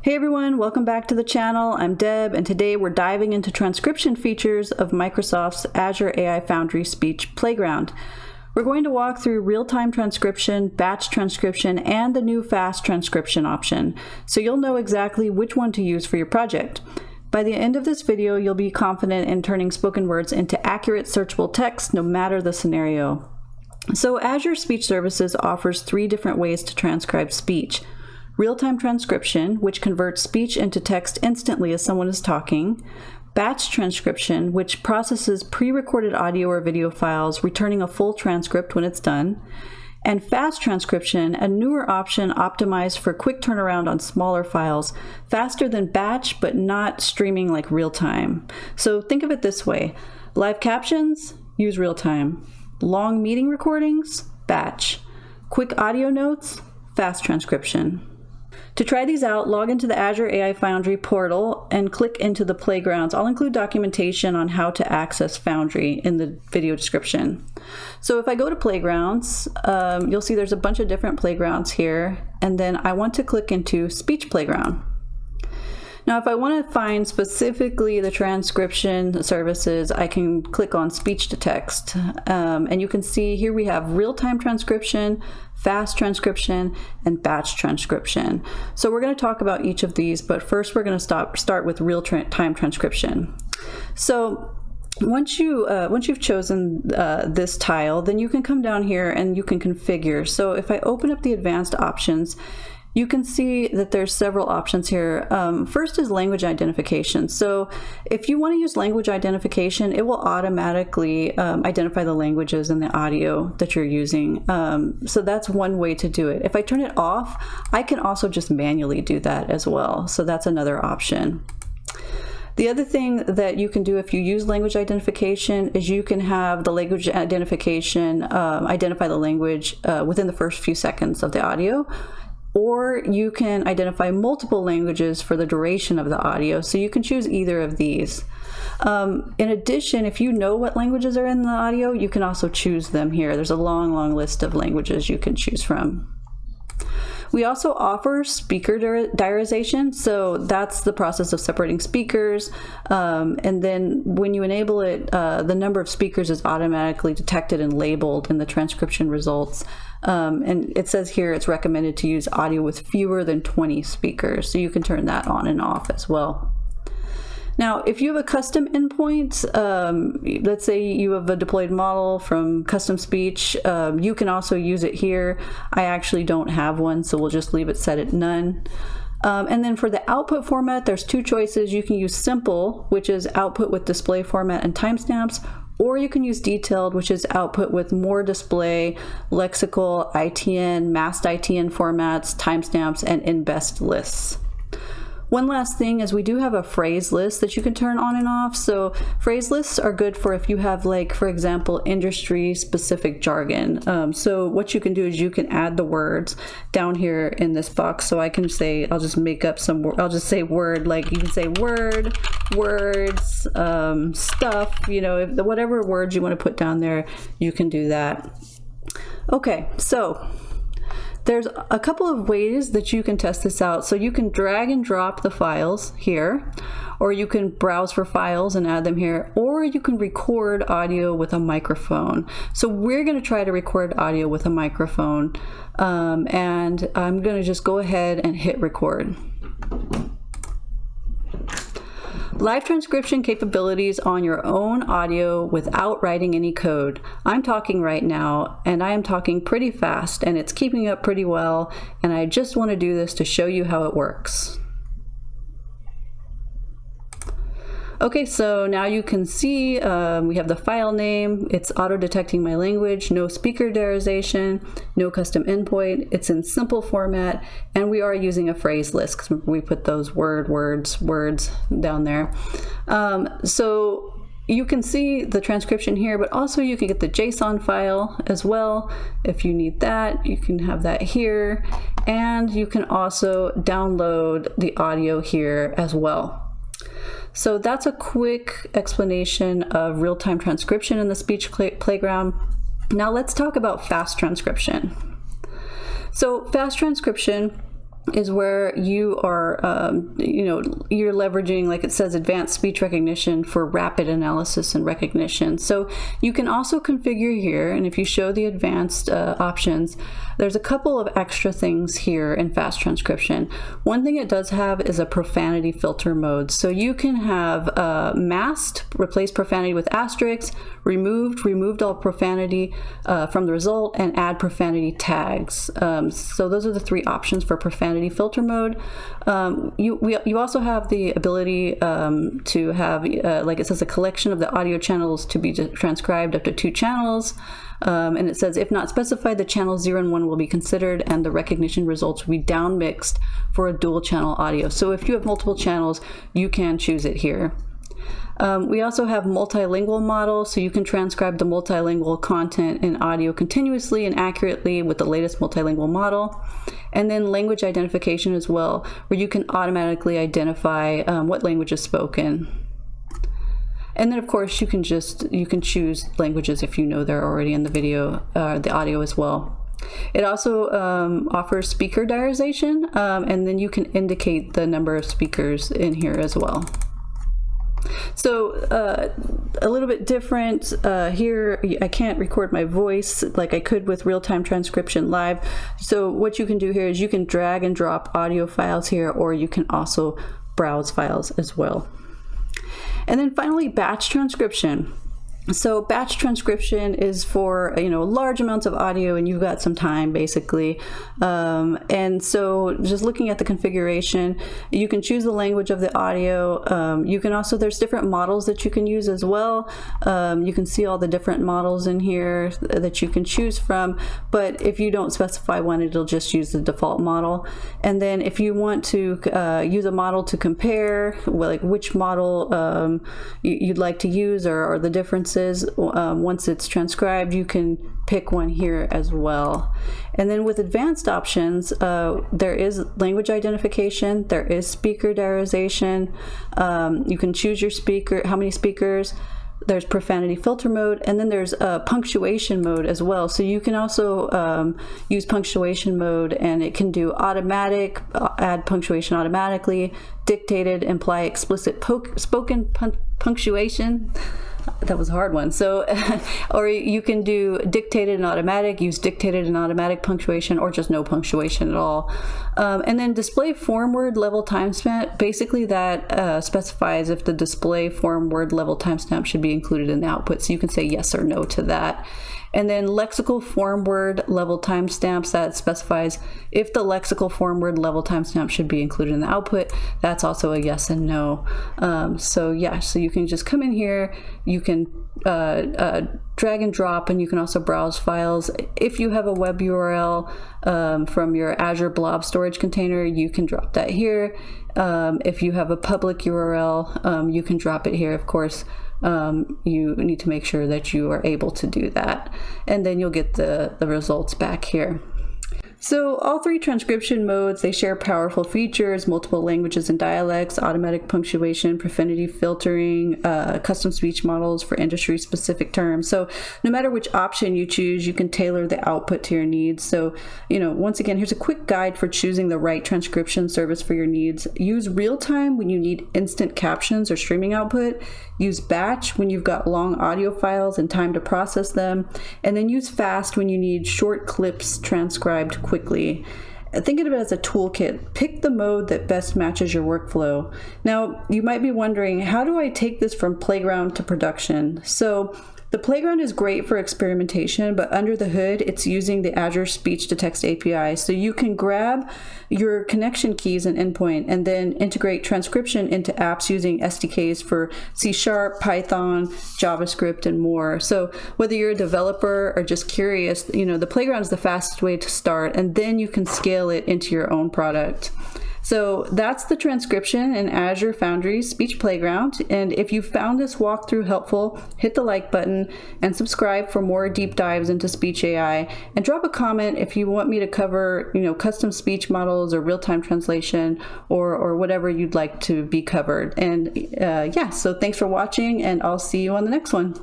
Hey everyone, welcome back to the channel. I'm Deb, and today we're diving into transcription features of Microsoft's Azure AI Foundry Speech Playground. We're going to walk through real-time transcription, batch transcription, and the new fast transcription option, so you'll know exactly which one to use for your project. By the end of this video, you'll be confident in turning spoken words into accurate searchable text, no matter the scenario. So Azure Speech Services offers 3 different ways to transcribe speech. Real-time transcription, which converts speech into text instantly as someone is talking. Batch transcription, which processes pre-recorded audio or video files, returning a full transcript when it's done. And fast transcription, a newer option optimized for quick turnaround on smaller files, faster than batch, but not streaming like real-time. So think of it this way. Live captions, use real-time. Long meeting recordings, batch. Quick audio notes, fast transcription. To try these out, log into the Azure AI Foundry portal and click into the playgrounds. I'll include documentation on how to access Foundry in the video description. So if I go to playgrounds, you'll see there's a bunch of different playgrounds here, and then I want to click into speech playground. Now, if I want to find specifically the transcription services, I can click on speech to text. And you can see here we have real-time transcription, fast transcription, and batch transcription. So we're going to talk about each of these, but first we're going to start with real-time transcription. So once you've chosen this tile, then you can come down here and you can configure. So if I open up the advanced options, you can see that there's several options here. First is language identification. So if you want to use language identification, it will automatically identify the languages in the audio that you're using. So that's one way to do it. If I turn it off, I can also just manually do that as well. So that's another option. The other thing that you can do if you use language identification is you can have the language identification identify the language within the first few seconds of the audio. Or you can identify multiple languages for the duration of the audio, so you can choose either of these. In addition, if you know what languages are in the audio, you can also choose them here. There's a long list of languages you can choose from. We also offer speaker diarization, so that's the process of separating speakers, and then when you enable it, the number of speakers is automatically detected and labeled in the transcription results. And it says here it's recommended to use audio with fewer than 20 speakers, so you can turn that on and off as well. Now, if you have a custom endpoint, let's say you have a deployed model from custom speech, you can also use it here. I actually don't have one, so we'll just leave it set at none. And then for the output format, there's 2 choices. You can use simple, which is output with display format and timestamps, or you can use detailed, which is output with more display, lexical, ITN, masked ITN formats, timestamps, and in-best lists. One last thing is we do have a phrase list that you can turn on and off. So phrase lists are good for if you have, like, for example, industry specific jargon. So what you can do is you can add the words down here in this box. So I can say, I'll just make up some word. I'll just say word, like you can say word, words, stuff, you know, whatever words you want to put down there, you can do that. Okay, so there's a couple of ways that you can test this out. So you can drag and drop the files here, or you can browse for files and add them here, or you can record audio with a microphone. So we're going to try to record audio with a microphone, and I'm going to just go ahead and hit record. Live transcription capabilities on your own audio without writing any code. I'm talking right now, and I am talking pretty fast, and it's keeping up pretty well, and I just want to do this to show you how it works. Okay, so now you can see we have the file name, it's auto-detecting my language, no speaker diarization, no custom endpoint, it's in simple format, and we are using a phrase list because we put those words down there. So you can see the transcription here, but also you can get the JSON file as well. If you need that, you can have that here, and you can also download the audio here as well. So that's a quick explanation of real-time transcription in the speech playground. Now let's talk about fast transcription. So fast transcription is where you are, you're leveraging, like it says, advanced speech recognition for rapid analysis and recognition. So you can also configure here, and if you show the advanced options, there's a couple of extra things here in fast transcription. One thing it does have is a profanity filter mode. So you can have masked, replace profanity with asterisks, removed all profanity from the result, and add profanity tags. So those are the three options for profanity filter mode. You also have the ability to have, like it says, a collection of the audio channels to be transcribed up to 2 channels. And it says, if not specified, the channels 0 and 1 will be considered, and the recognition results will be down mixed for a dual channel audio. So if you have multiple channels, you can choose it here. We also have multilingual model, so you can transcribe the multilingual content in audio continuously and accurately with the latest multilingual model. And then language identification as well, where you can automatically identify what language is spoken. And then of course you can choose languages if you know they're already in the video, the audio as well. It also offers speaker diarization, and then you can indicate the number of speakers in here as well. So a little bit different here. I can't record my voice like I could with real-time transcription live. So what you can do here is you can drag and drop audio files here, or you can also browse files as well. And then finally, batch transcription. So batch transcription is for, large amounts of audio and you've got some time basically. And so just looking at the configuration, you can choose the language of the audio. You can also, there's different models that you can use as well. You can see all the different models in here that you can choose from, but if you don't specify one, it'll just use the default model. And then if you want to use a model to compare, like which model you'd like to use or the differences, once it's transcribed, you can pick one here as well. And then with advanced options, there is language identification, there is speaker diarization, you can choose your speaker, how many speakers, there's profanity filter mode, and then there's punctuation mode as well. So you can also use punctuation mode, and it can do automatic, add punctuation automatically, dictated, imply explicit spoken punctuation. That was a hard one. So, or you can do dictated and automatic, use dictated and automatic punctuation, or just no punctuation at all. And then display form word level timestamp, basically that specifies if the display form word level timestamp should be included in the output. So you can say yes or no to that. And then lexical form word level timestamps, that specifies if the lexical form word level timestamp should be included in the output. That's also a yes and no. So you can just come in here, you can drag and drop, and you can also browse files. If you have a web URL from your Azure Blob storage container, you can drop that here. If you have a public URL, you can drop it here, of course. You need to make sure that you are able to do that, and then you'll get the results back here. So all three transcription modes, they share powerful features: multiple languages and dialects, automatic punctuation, profanity filtering, custom speech models for industry specific terms. So no matter which option you choose, you can tailor the output to your needs. So, once again, here's a quick guide for choosing the right transcription service for your needs. Use real time when you need instant captions or streaming output. Use batch when you've got long audio files and time to process them. And then use fast when you need short clips transcribed quickly. Think of it as a toolkit. Pick the mode that best matches your workflow. Now, you might be wondering, how do I take this from playground to production? So the playground is great for experimentation, but under the hood, it's using the Azure Speech to Text API. So you can grab your connection keys and endpoint and then integrate transcription into apps using SDKs for C#, Python, JavaScript, and more. So whether you're a developer or just curious, the playground is the fastest way to start, and then you can scale it into your own product. So that's the transcription in Azure Foundry Speech Playground. And if you found this walkthrough helpful, hit the like button and subscribe for more deep dives into speech AI. And drop a comment if you want me to cover, custom speech models or real-time translation or whatever you'd like to be covered. And so thanks for watching, and I'll see you on the next one.